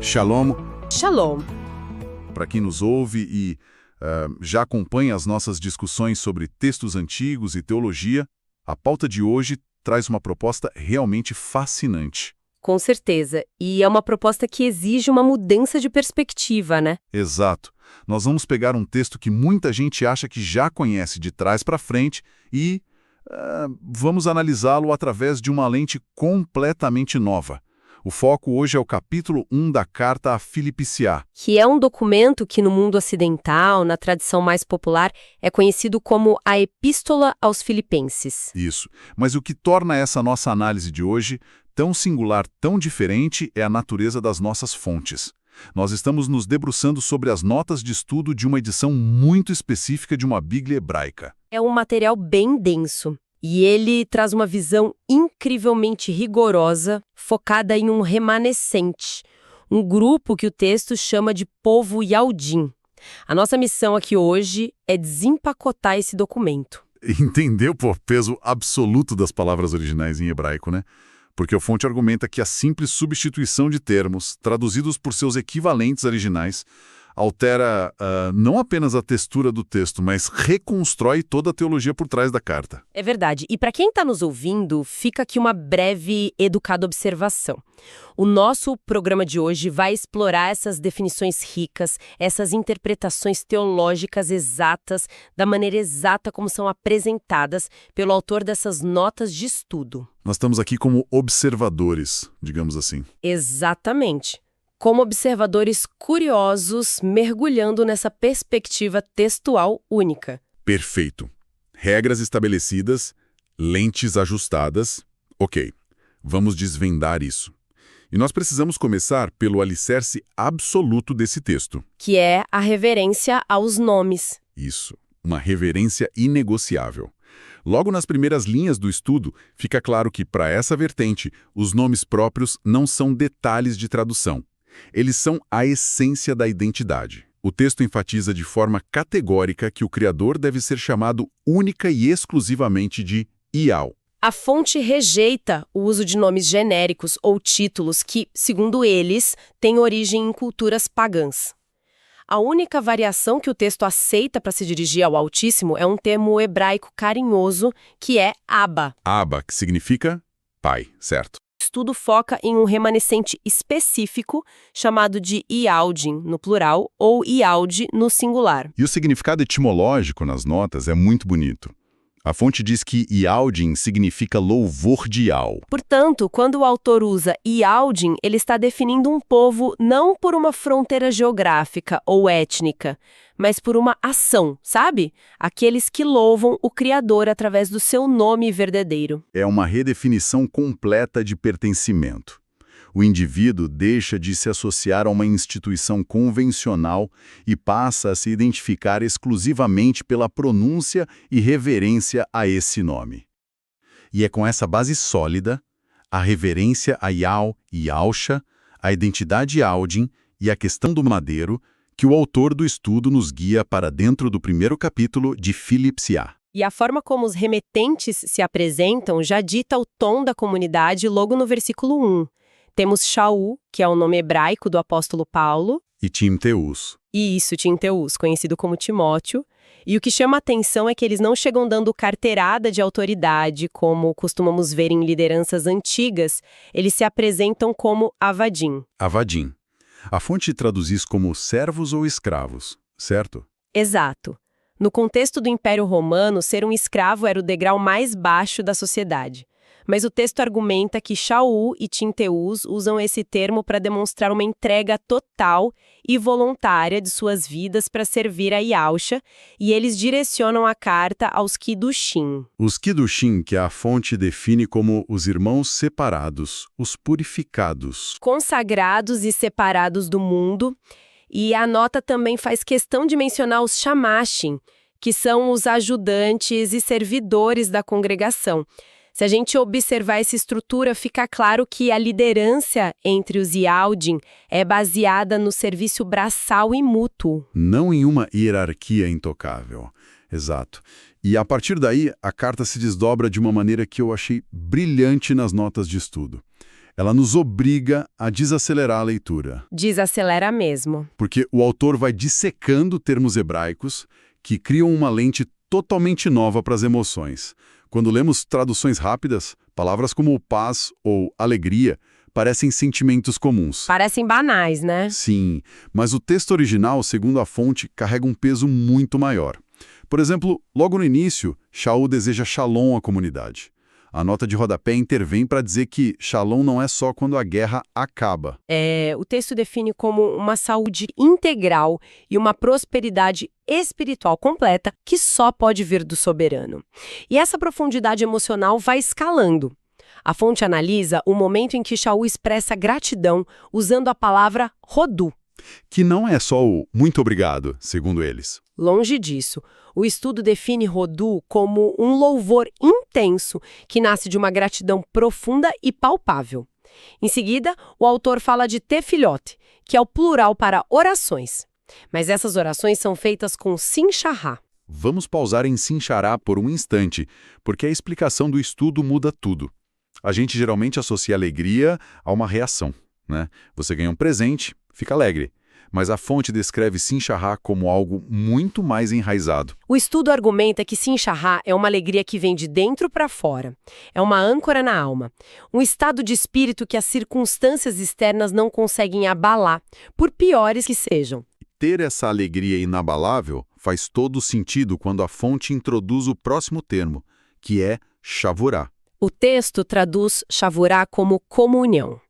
Shalom, Shalom. para quem nos ouve e já acompanha as nossas discussões sobre textos antigos e teologia, a pauta de hoje traz uma proposta realmente fascinante. Com certeza. E é uma proposta que exige uma mudança de perspectiva, né? Exato. Nós vamos pegar um texto que muita gente acha que já conhece de trás para frente e vamos analisá-lo através de uma lente completamente nova. O foco hoje é o capítulo 1 da Carta a Filipiciá. Que é um documento que no mundo ocidental, na tradição mais popular, é conhecido como a Epístola aos Filipenses. Isso. Mas o que torna essa nossa análise de hoje tão singular, tão diferente, é a natureza das nossas fontes. Nós estamos nos debruçando sobre as notas de estudo de uma edição muito específica de uma Bíblia hebraica. É um material bem denso. E ele traz uma visão incrivelmente rigorosa, focada em um remanescente, um grupo que o texto chama de povo Yaldim. A nossa missão aqui hoje é desempacotar esse documento. Entendeu o peso absoluto das palavras originais em hebraico, né? Porque a fonte argumenta que a simples substituição de termos, traduzidos por seus equivalentes originais, altera não apenas a textura do texto, mas reconstrói toda a teologia por trás da carta. É verdade. E para quem está nos ouvindo, fica aqui uma breve educada observação. O nosso programa de hoje vai explorar essas definições ricas, essas interpretações teológicas exatas, da maneira exata como são apresentadas pelo autor dessas notas de estudo. Nós estamos aqui como observadores, digamos assim. Exatamente. Como observadores curiosos, mergulhando nessa perspectiva textual única. Perfeito. Regras estabelecidas, lentes ajustadas. Ok, vamos desvendar isso. E nós precisamos começar pelo alicerce absoluto desse texto. Que é a reverência aos nomes. Isso, uma reverência inegociável. Logo nas primeiras linhas do estudo, fica claro que, para essa vertente, os nomes próprios não são detalhes de tradução. Eles são a essência da identidade. O texto enfatiza de forma categórica que o Criador deve ser chamado única e exclusivamente de Ial. A fonte rejeita o uso de nomes genéricos ou títulos que, segundo eles, têm origem em culturas pagãs. A única variação que o texto aceita para se dirigir ao Altíssimo é um termo hebraico carinhoso, que é Abba. Abba, que significa pai, certo? O estudo foca em um remanescente específico chamado de Ialdim, no plural, ou Ialdi, no singular. E o significado etimológico nas notas é muito bonito. A fonte diz que Ialdim significa louvor de Ial. Portanto, quando o autor usa Ialdim, ele está definindo um povo não por uma fronteira geográfica ou étnica, mas por uma ação, sabe? Aqueles que louvam o Criador através do seu nome verdadeiro. É uma redefinição completa de pertencimento. O indivíduo deixa de se associar a uma instituição convencional e passa a se identificar exclusivamente pela pronúncia e reverência a esse nome. E é com essa base sólida, a reverência a Ial e Yalcha, a identidade Yaldim e a questão do madeiro, que o autor do estudo nos guia para dentro do primeiro capítulo de Filipiciá. E a forma como os remetentes se apresentam já dita o tom da comunidade logo no versículo 1. Temos Shaul, que é o nome hebraico do apóstolo Paulo. E Timteus. E isso, Timteus, conhecido como Timóteo. E o que chama a atenção é que eles não chegam dando carteirada de autoridade, como costumamos ver em lideranças antigas. Eles se apresentam como Avadim. Avadim. A fonte traduz isso como servos ou escravos, certo? Exato. No contexto do Império Romano, ser um escravo era o degrau mais baixo da sociedade. Mas o texto argumenta que Shaul e Timteus usam esse termo para demonstrar uma entrega total e voluntária de suas vidas para servir a Yalcha, e eles direcionam a carta aos Kiddushim. Os Kiddushim, que a fonte define como os irmãos separados, os purificados. Consagrados e separados do mundo, e a nota também faz questão de mencionar os Shamashim, que são os ajudantes e servidores da congregação. Se a gente observar essa estrutura, fica claro que a liderança entre os Yaldim é baseada no serviço braçal e mútuo. Não em uma hierarquia intocável. Exato. E a partir daí, a carta se desdobra de uma maneira que eu achei brilhante nas notas de estudo. Ela nos obriga a desacelerar a leitura, Desacelera mesmo. porque o autor vai dissecando termos hebraicos que criam uma lente totalmente nova para as emoções. Quando lemos traduções rápidas, palavras como paz ou alegria parecem sentimentos comuns. Parecem banais, né? Sim, mas o texto original, segundo a fonte, carrega um peso muito maior. Por exemplo, logo no início, Shaul deseja shalom à comunidade. A nota de rodapé intervém para dizer que shalom não é só quando a guerra acaba. O texto define como uma saúde integral e uma prosperidade espiritual completa que só pode vir do soberano. E essa profundidade emocional vai escalando. A fonte analisa o momento em que Shaul expressa gratidão usando a palavra rodú. Que não é só o muito obrigado, segundo eles. Longe disso, o estudo define rodú como um louvor intenso que nasce de uma gratidão profunda e palpável. Em seguida, o autor fala de tefilot, que é o plural para orações. Mas essas orações são feitas com sinchará. Vamos pausar em sinchará por um instante, porque a explicação do estudo muda tudo. A gente geralmente associa alegria a uma reação, né? Você ganha um presente, fica alegre. Mas a fonte descreve sinchará como algo muito mais enraizado. O estudo argumenta que sinchará é uma alegria que vem de dentro para fora. É uma âncora na alma. Um estado de espírito que as circunstâncias externas não conseguem abalar, por piores que sejam. Ter essa alegria inabalável faz todo sentido quando a fonte introduz o próximo termo, que é shavurá. O texto traduz shavurá como comunhão,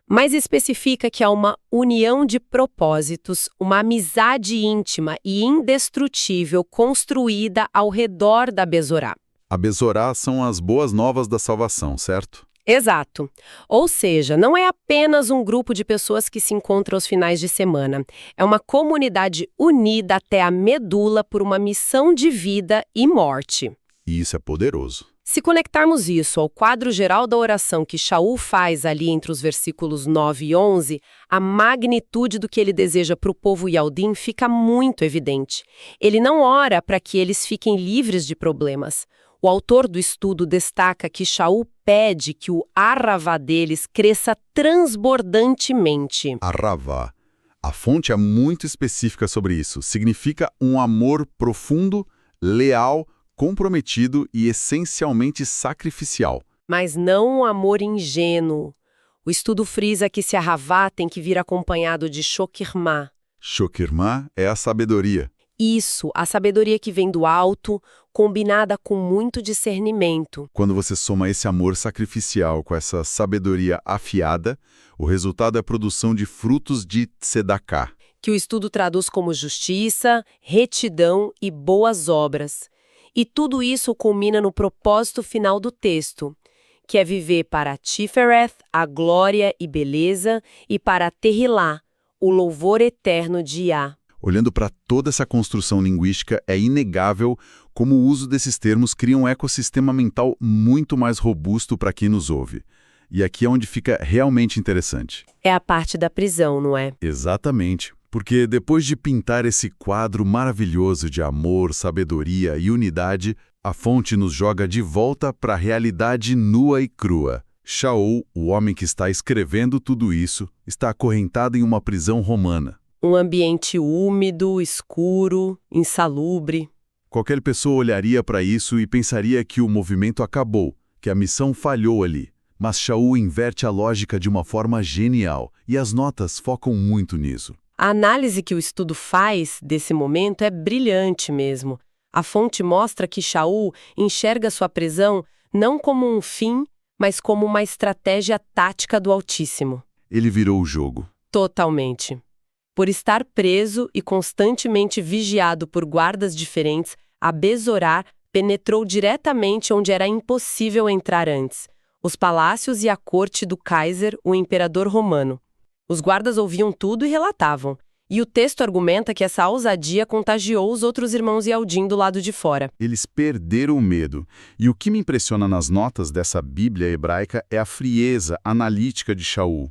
mas especifica que é uma união de propósitos, uma amizade íntima e indestrutível construída ao redor da Bezorá. A Bezorá são as boas novas da salvação, certo? Exato. Ou seja, não é apenas um grupo de pessoas que se encontram aos finais de semana. É uma comunidade unida até a medula por uma missão de vida e morte. E isso é poderoso. Se conectarmos isso ao quadro geral da oração que Shaul faz ali entre os versículos 9 e 11, a magnitude do que ele deseja para o povo Yaldim fica muito evidente. Ele não ora para que eles fiquem livres de problemas. O autor do estudo destaca que Shaul pede que o arravá deles cresça transbordantemente. Arravá. A fonte é muito específica sobre isso. Significa um amor profundo, leal, comprometido e essencialmente sacrificial. Mas não um amor ingênuo. O estudo frisa que esse arravá tem que vir acompanhado de shokirmá. Shokirmá é a sabedoria. Isso, a sabedoria que vem do alto, combinada com muito discernimento. Quando você soma esse amor sacrificial com essa sabedoria afiada, o resultado é a produção de frutos de tzedaká, que o estudo traduz como justiça, retidão e boas obras. E tudo isso culmina no propósito final do texto, que é viver para Tifereth, a glória e beleza, e para Tehilá, o louvor eterno de Yah. Olhando para toda essa construção linguística, é inegável como o uso desses termos cria um ecossistema mental muito mais robusto para quem nos ouve. E aqui é onde fica realmente interessante. É a parte da prisão, não é? Exatamente. Porque depois de pintar esse quadro maravilhoso de amor, sabedoria e unidade, a fonte nos joga de volta para a realidade nua e crua. Shaul, o homem que está escrevendo tudo isso, está acorrentado em uma prisão romana. Um ambiente úmido, escuro, insalubre. Qualquer pessoa olharia para isso e pensaria que o movimento acabou, que a missão falhou ali. Mas Shaul inverte a lógica de uma forma genial, e as notas focam muito nisso. A análise que o estudo faz desse momento é brilhante mesmo. A fonte mostra que Shaul enxerga sua prisão não como um fim, mas como uma estratégia tática do Altíssimo. Ele virou o jogo. Totalmente. Por estar preso e constantemente vigiado por guardas diferentes, a Bezorá penetrou diretamente onde era impossível entrar antes: os palácios e a corte do Kaiser, o imperador romano. Os guardas ouviam tudo e relatavam. E o texto argumenta que essa ousadia contagiou os outros irmãos Yaldim do lado de fora. Eles perderam o medo. E o que me impressiona nas notas dessa Bíblia hebraica é a frieza analítica de Shaul.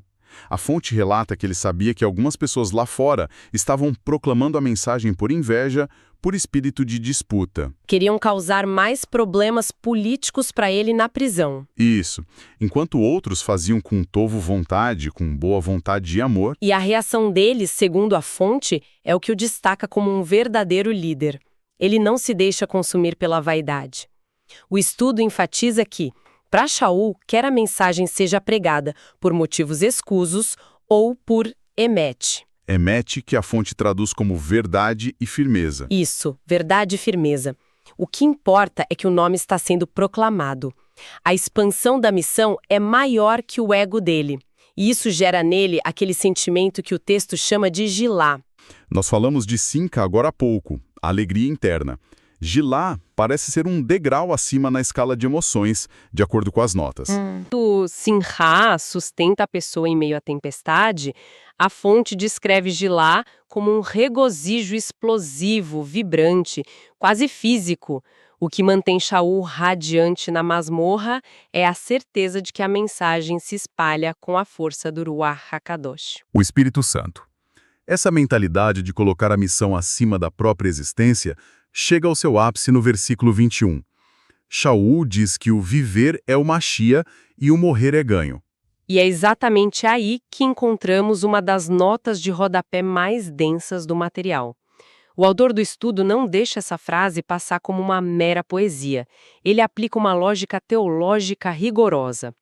A fonte relata que ele sabia que algumas pessoas lá fora estavam proclamando a mensagem por inveja, por espírito de disputa. Queriam causar mais problemas políticos para ele na prisão. Isso. Enquanto outros faziam com vontade, com boa vontade e amor. E a reação deles, segundo a fonte, é o que o destaca como um verdadeiro líder. Ele não se deixa consumir pela vaidade. O estudo enfatiza que, para Shaul, quer a mensagem seja pregada por motivos escusos ou por emet. Emet, que a fonte traduz como verdade e firmeza. Isso, verdade e firmeza. O que importa é que o nome está sendo proclamado. A expansão da missão é maior que o ego dele. E isso gera nele aquele sentimento que o texto chama de gilá. Nós falamos de Simca agora há pouco, a alegria interna. Gilá parece ser um degrau acima na escala de emoções, de acordo com as notas. O Simha sustenta a pessoa em meio à tempestade, a fonte descreve Gilá como um regozijo explosivo, vibrante, quase físico. O que mantém Shaul radiante na masmorra é a certeza de que a mensagem se espalha com a força do Ruach HaKadosh. O Espírito Santo. Essa mentalidade de colocar a missão acima da própria existência chega ao seu ápice no versículo 21. Shaul diz que o viver é o Machia e o morrer é ganho. E é exatamente aí que encontramos uma das notas de rodapé mais densas do material. O autor do estudo não deixa essa frase passar como uma mera poesia. Ele aplica uma lógica teológica rigorosa.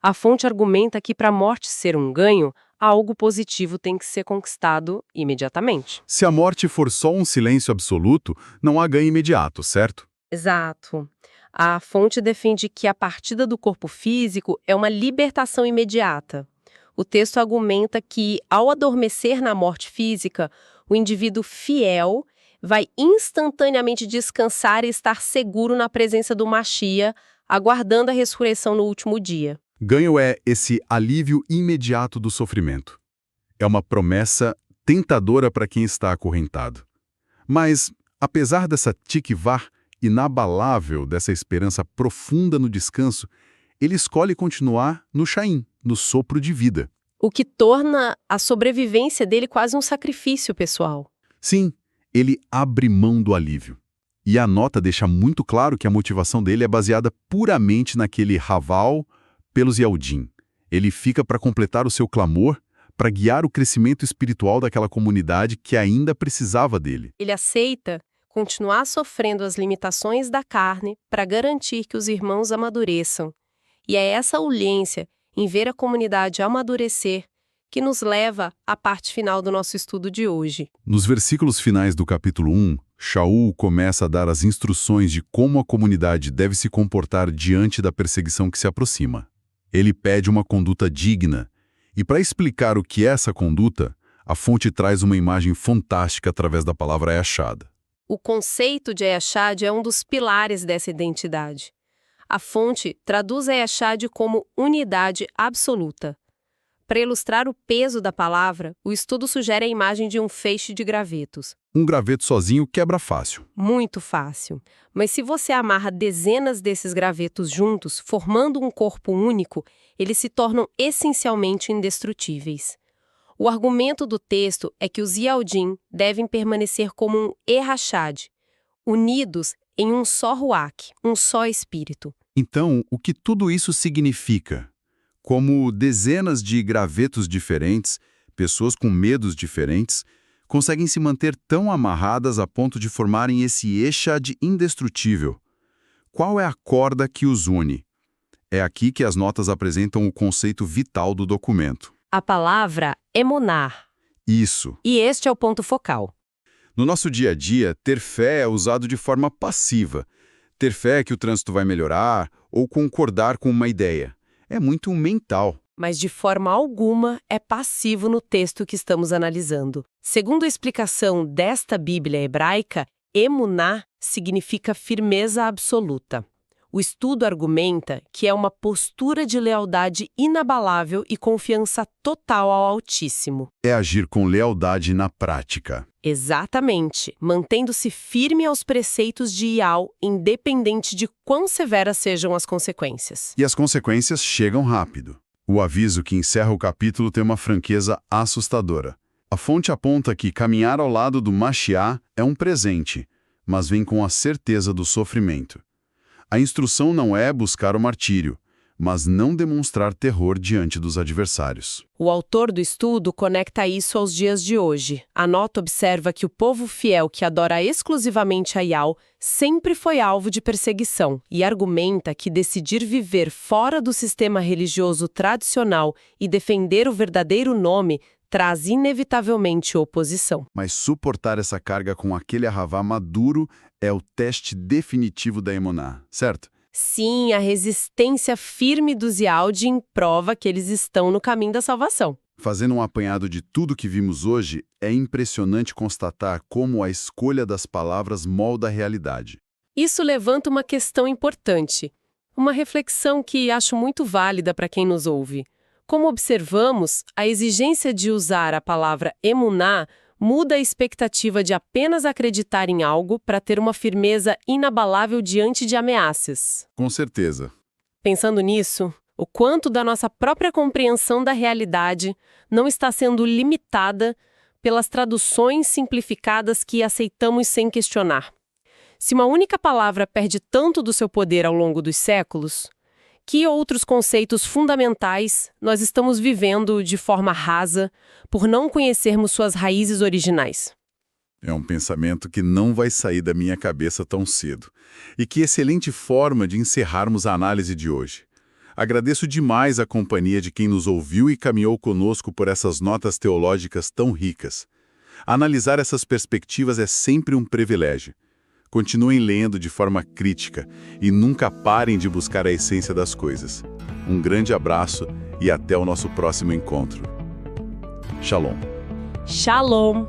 A fonte argumenta que para a morte ser um ganho, algo positivo tem que ser conquistado imediatamente. Se a morte for só um silêncio absoluto, não há ganho imediato, certo? Exato. A fonte defende que a partida do corpo físico é uma libertação imediata. O texto argumenta que, ao adormecer na morte física, o indivíduo fiel vai instantaneamente descansar e estar seguro na presença do Machia, aguardando a ressurreição no último dia. Ganho é esse alívio imediato do sofrimento. É uma promessa tentadora para quem está acorrentado. Mas, apesar dessa tikvar inabalável, dessa esperança profunda no descanso, ele escolhe continuar no Shaim, no sopro de vida. O que torna a sobrevivência dele quase um sacrifício pessoal. Sim, ele abre mão do alívio. E a nota deixa muito claro que a motivação dele é baseada puramente naquele Haval pelos Yaldim. Ele fica para completar o seu clamor, para guiar o crescimento espiritual daquela comunidade que ainda precisava dele. Ele aceita continuar sofrendo as limitações da carne para garantir que os irmãos amadureçam. E é essa urgência em ver a comunidade amadurecer que nos leva à parte final do nosso estudo de hoje. Nos versículos finais do capítulo 1, Shaul começa a dar as instruções de como a comunidade deve se comportar diante da perseguição que se aproxima. Ele pede uma conduta digna, e para explicar o que é essa conduta, a fonte traz uma imagem fantástica através da palavra Eshad. O conceito de Eshad é um dos pilares dessa identidade. A fonte traduz Eshad como unidade absoluta. Para ilustrar o peso da palavra, o estudo sugere a imagem de um feixe de gravetos. Um graveto sozinho quebra fácil. Muito fácil. Mas se você amarra dezenas desses gravetos juntos, formando um corpo único, eles se tornam essencialmente indestrutíveis. O argumento do texto é que os Yaldim devem permanecer como um Errachad, unidos em um só Ruach, um só espírito. Então, o que tudo isso significa? Como dezenas de gravetos diferentes, pessoas com medos diferentes, conseguem se manter tão amarradas a ponto de formarem esse Eshad indestrutível. Qual é a corda que os une? É aqui que as notas apresentam o conceito vital do documento. A palavra emunar. Isso. E este é o ponto focal. No nosso dia a dia, ter fé é usado de forma passiva. Ter fé que o trânsito vai melhorar ou concordar com uma ideia. É muito mental. Mas de forma alguma é passivo no texto que estamos analisando. Segundo a explicação desta Bíblia hebraica, emuná significa firmeza absoluta. O estudo argumenta que é uma postura de lealdade inabalável e confiança total ao Altíssimo. É agir com lealdade na prática. Exatamente, mantendo-se firme aos preceitos de Ial, independente de quão severas sejam as consequências. E as consequências chegam rápido. O aviso que encerra o capítulo tem uma franqueza assustadora. A fonte aponta que caminhar ao lado do Mashiach é um presente. mas vem com a certeza do sofrimento. A instrução não é buscar o martírio, mas não demonstrar terror diante dos adversários. O autor do estudo conecta isso aos dias de hoje. A nota observa que o povo fiel que adora exclusivamente a Yahl sempre foi alvo de perseguição e argumenta que decidir viver fora do sistema religioso tradicional e defender o verdadeiro nome traz inevitavelmente oposição. Mas suportar essa carga com aquele arravá maduro é o teste definitivo da emuná, certo? Sim, a resistência firme dos Yaldim prova que eles estão no caminho da salvação. Fazendo um apanhado de tudo que vimos hoje, é impressionante constatar como a escolha das palavras molda a realidade. Isso levanta uma questão importante, uma reflexão que acho muito válida para quem nos ouve. Como observamos, a exigência de usar a palavra emuná muda a expectativa de apenas acreditar em algo para ter uma firmeza inabalável diante de ameaças. Com certeza. Pensando nisso, o quanto da nossa própria compreensão da realidade não está sendo limitada pelas traduções simplificadas que aceitamos sem questionar. Se uma única palavra perde tanto do seu poder ao longo dos séculos, que outros conceitos fundamentais nós estamos vivendo de forma rasa por não conhecermos suas raízes originais? É um pensamento que não vai sair da minha cabeça tão cedo. E que excelente forma de encerrarmos a análise de hoje. Agradeço demais a companhia de quem nos ouviu e caminhou conosco por essas notas teológicas tão ricas. Analisar essas perspectivas é sempre um privilégio. Continuem lendo de forma crítica e nunca parem de buscar a essência das coisas. Um grande abraço e até o nosso próximo encontro. Shalom. Shalom!